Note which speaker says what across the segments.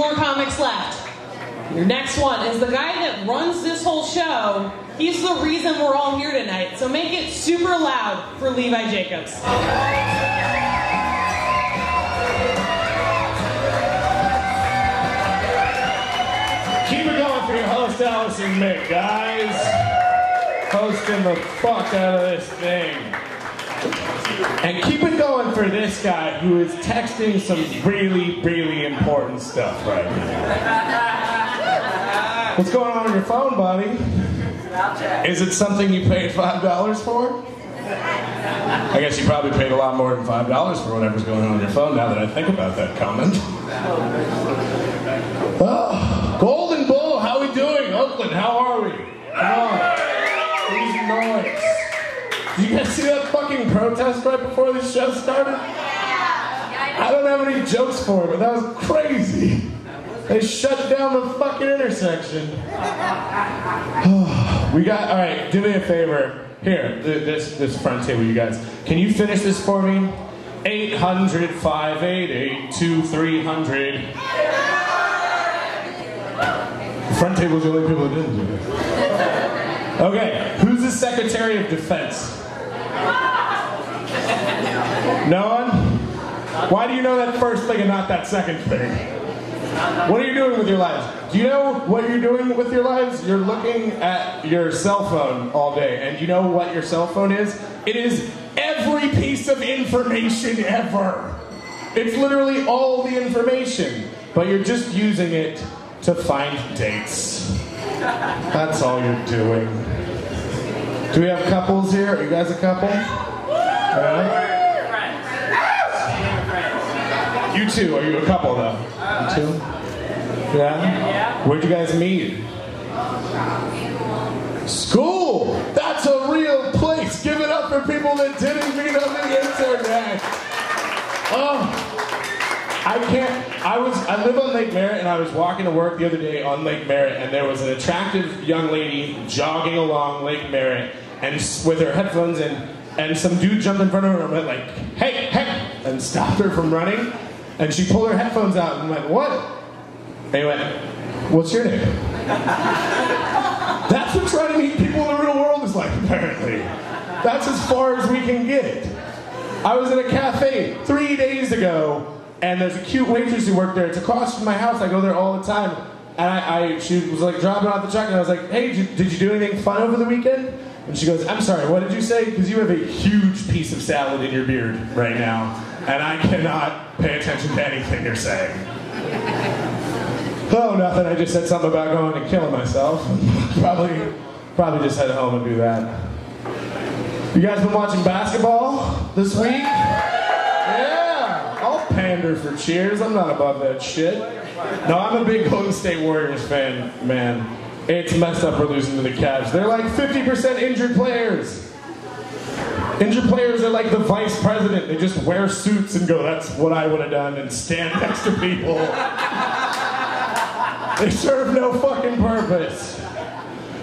Speaker 1: more comics left. Your next one is the guy that runs this whole show. He's the reason we're all here tonight. So make it super loud for Levi Jacobs.
Speaker 2: Keep it going for your host, Allison Mick, guys. Hosting the fuck out of this thing. And keep it going for this guy who is texting some really, really important stuff right now. What's going on your phone, buddy? Is it something you paid $5 for? I guess you probably paid a lot more than $5 for whatever's going on your phone now that I think about that comment. Oh, Golden Bull, how we doing? Oakland, how are we? Come on. Please noise. Did you guys see that fucking protest right before this show started? I don't have any jokes for it, but that was crazy. They shut down the fucking intersection. All right, do me a favor. Here, this front table, you guys. Can you finish this for me? 800-588-2300. The front table's the only people who didn't do this. Okay, who's the Secretary of Defense? No one? Why do you know that first thing and not that second thing? What are you doing with your lives? Do you know what you're doing with your lives? You're looking at your cell phone all day, and you know what your cell phone is? It is every piece of information ever. It's literally all the information, but you're just using it to find dates. That's all you're doing. Do we have couples here? Are you guys a couple? You two, are you a couple though? You two? Yeah? Where'd you guys meet? School! That's a real place! Give it up for people that didn't meet on the internet! Oh, I live on Lake Merritt, and I was walking to work the other day on Lake Merritt, and there was an attractive young lady jogging along Lake Merritt, and with her headphones in, and some dude jumped in front of her and went like, hey, hey, and stopped her from running, and she pulled her headphones out and went, what? And he went, what's your name? That's what trying to meet people in the real world is like, apparently. That's as far as we can get. I was in a cafe 3 days ago, and there's a cute waitress who worked there. It's across from my house. I go there all the time. And she was like dropping off the truck, and I was like, hey, did you do anything fun over the weekend? And she goes, I'm sorry, what did you say? Because you have a huge piece of salad in your beard right now, and I cannot pay attention to anything you're saying. Oh, nothing. I just said something about going and killing myself. Probably just head home and do that. You guys been watching basketball this week? Yeah, I'll pander for cheers. I'm not above that shit. No, I'm a big Golden State Warriors fan, man. It's messed up we're losing to the Cavs. They're like 50% injured players. Injured players are like the vice president. They just wear suits and go, that's what I would have done, and stand next to people. They serve no fucking purpose.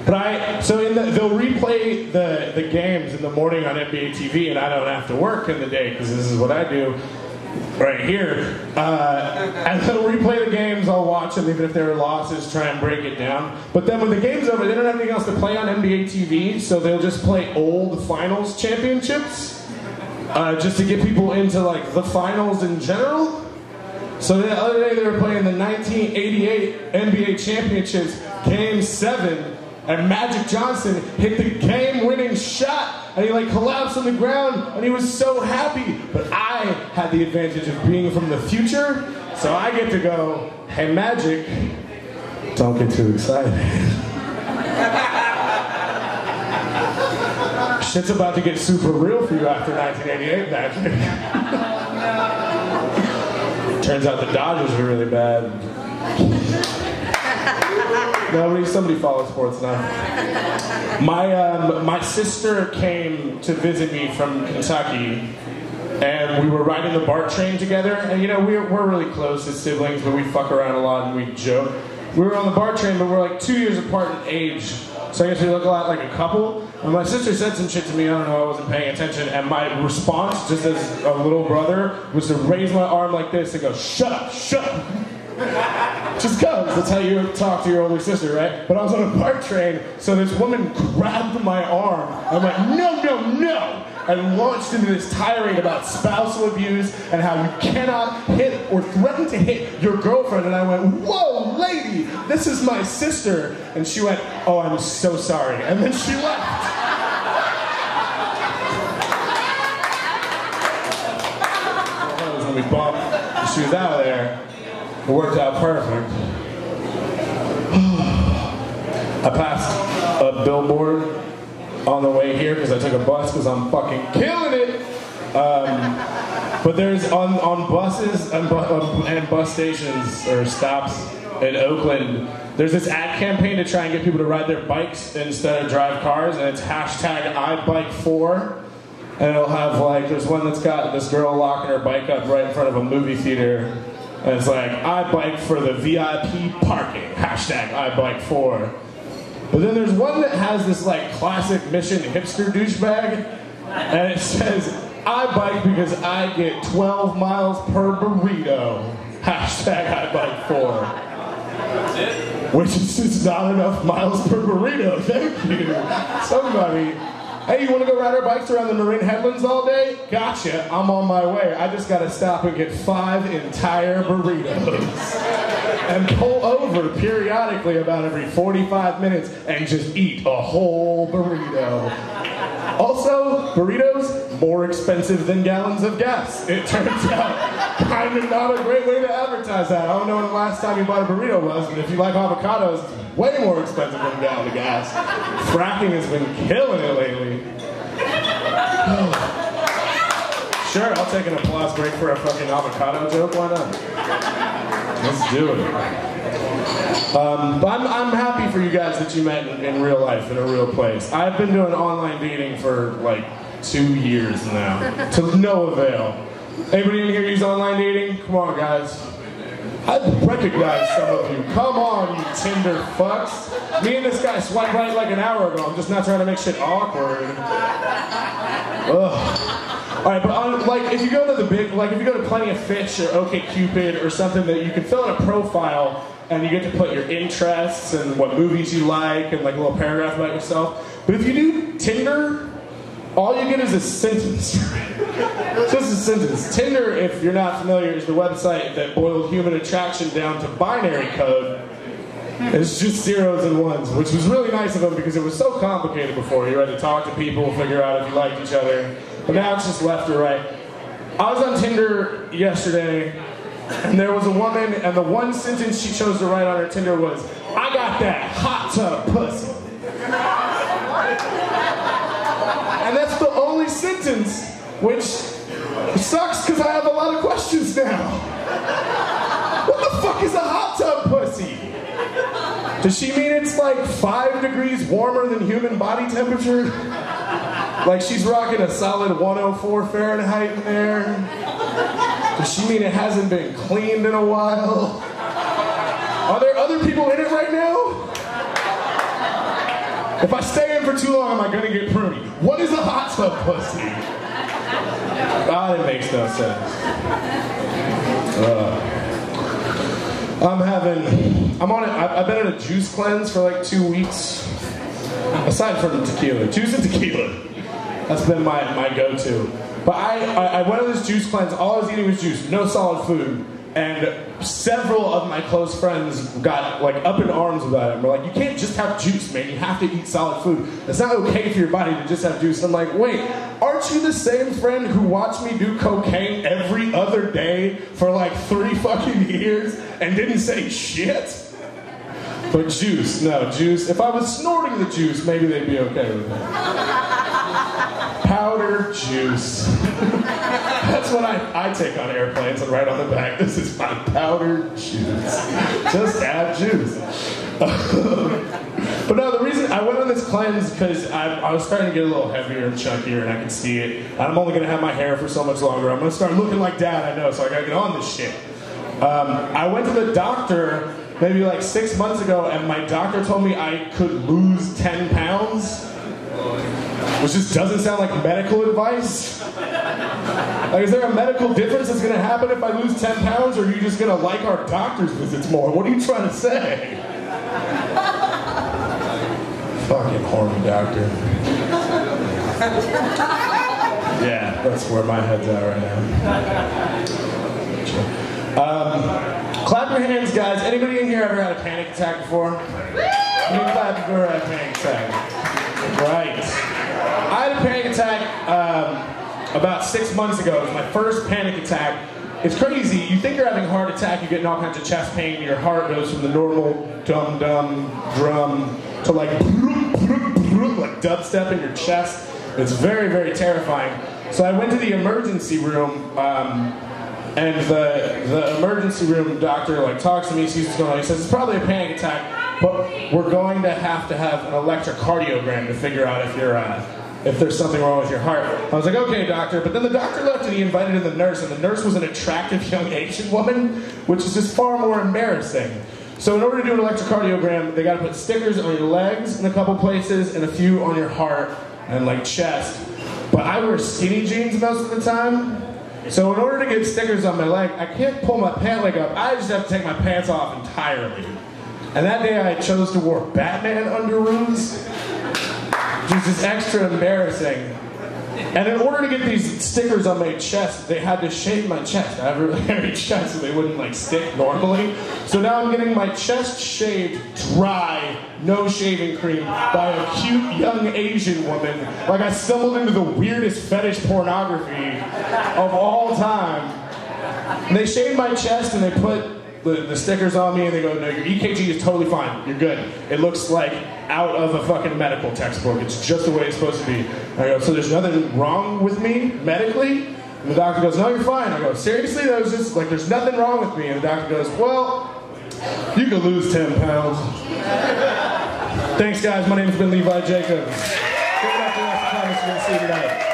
Speaker 2: But they'll replay the games in the morning on NBA TV, and I don't have to work in the day because this is what I do right here. And they'll replay the games. I'll watch them even if there are losses, try and break it down. But then when the game's over, they don't have anything else to play on NBA TV, so they'll just play old finals championships just to get people into like the finals in general. So the other day they were playing the 1988 NBA championships, Game 7, and Magic Johnson hit the game-winning shot, and he like collapsed on the ground, and he was so happy. But I had the advantage of being from the future, so I get to go, hey Magic, don't get too excited. Shit's about to get super real for you after 1988, Magic. Turns out the Dodgers are really bad. Somebody follows sports now. My sister came to visit me from Kentucky, and we were riding the BART train together. And you know, we're really close as siblings, but we fuck around a lot and we joke. We were on the BART train, but we're like 2 years apart in age, so I guess we look a lot like a couple. And my sister said some shit to me, I don't know, I wasn't paying attention, and my response, just as a little brother, was to raise my arm like this and go, shut up, shut up. Just because, that's how you talk to your older sister, right? But I was on a BART train, so this woman grabbed my arm and went, no, no, no! And launched into this tirade about spousal abuse and how you cannot hit or threaten to hit your girlfriend. And I went, whoa, lady, this is my sister. And she went, oh, I'm so sorry. And then she left. When we bumped, she was out of there. It worked out perfect. I passed a billboard on the way here because I took a bus because I'm fucking killing it. But there's on buses and bus stations or stops in Oakland, there's this ad campaign to try and get people to ride their bikes instead of drive cars, and it's hashtag #IBike4. And it'll have like, there's one that's got this girl locking her bike up right in front of a movie theater. And it's like, I bike for the VIP parking, hashtag #IBike4. But then there's one that has this like classic Mission hipster douchebag. And it says, I bike because I get 12 miles per burrito, hashtag #IBike4. Which is just not enough miles per burrito, thank you. Somebody. Hey, you want to go ride our bikes around the Marine Headlands all day? Gotcha, I'm on my way. I just got to stop and get 5 entire burritos. And pull over periodically about every 45 minutes and just eat a whole burrito. Also, burritos, more expensive than gallons of gas. It turns out, kind of not a great way to advertise that. I don't know when the last time you bought a burrito was, but if you like avocados, it's way more expensive than a gallon of gas. Fracking has been killing it lately. Sure, I'll take an applause break for a fucking avocado joke, why not? Let's do it. But I'm happy for you guys that you met in real life, in a real place. I've been doing online dating for like 2 years now, to no avail. Anybody in here use online dating? Come on, guys. I recognize some of you. Come on, you Tinder fucks. Me and this guy swiped right like an hour ago. I'm just not trying to make shit awkward. Ugh. Alright, but like, if you go to the big, like if you go to Plenty of Fish or OkCupid or something that you can fill in a profile and you get to put your interests and what movies you like and like a little paragraph about yourself. But if you do Tinder, all you get is a sentence. Just a sentence. Tinder, if you're not familiar, is the website that boiled human attraction down to binary code. It's just zeros and ones, which was really nice of them because it was so complicated before. You had to talk to people, figure out if you liked each other. But now it's just left or right. I was on Tinder yesterday, and there was a woman, and the one sentence she chose to write on her Tinder was, I got that hot tub pussy. And that's the only sentence, which sucks because I have a lot of questions now. What the fuck is a hot tub pussy? Does she mean it's like 5 degrees warmer than human body temperature? Like she's rocking a solid 104 Fahrenheit in there? Does she mean it hasn't been cleaned in a while? Are there other people in it right now? If I stay in for too long, am I gonna get pruny? What is a hot tub pussy? Ah, it makes no sense. I've been on a juice cleanse for like 2 weeks. Aside from the tequila. Juice and tequila. That's been my go-to. But I went on this juice cleanse, all I was eating was juice, no solid food. And several of my close friends got like up in arms about it. And we're like, you can't just have juice, man. You have to eat solid food. It's not okay for your body to just have juice. I'm like, wait, aren't you the same friend who watched me do cocaine every other day for like 3 fucking years and didn't say shit? But juice, no, juice. If I was snorting the juice, maybe they'd be okay with it. Powder juice. That's what I take on airplanes and write on the back, this is my powder juice. Just add juice. But no, the reason I went on this cleanse because I was starting to get a little heavier and chunkier and I could see it. And I'm only going to have my hair for so much longer. I'm going to start looking like Dad, I know, so I got to get on this shit. I went to the doctor maybe like 6 months ago and my doctor told me I could lose 10 pounds. which just doesn't sound like medical advice. Like, is there a medical difference that's gonna happen if I lose 10 pounds, or are you just gonna like our doctor's visits more? What are you trying to say? Fucking horny doctor. Yeah, that's where my head's at right now. Clap your hands, guys. Anybody in here ever had a panic attack before? You clap if you ever had a panic attack. Right. I had a panic attack about 6 months ago. It was my first panic attack. It's crazy. You think you're having a heart attack, you're getting all kinds of chest pain, your heart goes from the normal dum-dum drum to like dubstep in your chest. It's very, very terrifying. So I went to the emergency room, and the emergency room doctor like talks to me, sees what's going on. He says, it's probably a panic attack, but we're going to have an electrocardiogram to figure out if there's something wrong with your heart. I was like, okay, doctor. But then the doctor left and he invited in the nurse, and the nurse was an attractive young Asian woman, which is just far more embarrassing. So in order to do an electrocardiogram, they got to put stickers on your legs in a couple places and a few on your heart and like chest. But I wear skinny jeans most of the time. So in order to get stickers on my leg, I can't pull my pant leg up. I just have to take my pants off entirely. And that day I chose to wear Batman underoos, which is just extra embarrassing. And in order to get these stickers on my chest, they had to shave my chest. I have a really hairy chest, so they wouldn't like stick normally. So now I'm getting my chest shaved dry, no shaving cream, by a cute young Asian woman. Like I stumbled into the weirdest fetish pornography of all time. And they shaved my chest and they put the stickers on me and they go, no, your EKG is totally fine. You're good. It looks like out of a fucking medical textbook. It's just the way it's supposed to be. I go, so there's nothing wrong with me medically? And the doctor goes, no, you're fine. I go, seriously? That was just like, there's nothing wrong with me. And the doctor goes, well, you could lose 10 pounds. Thanks, guys. My name's been Levi Jacobs. Give it up to us. Promise you're going to see you tonight.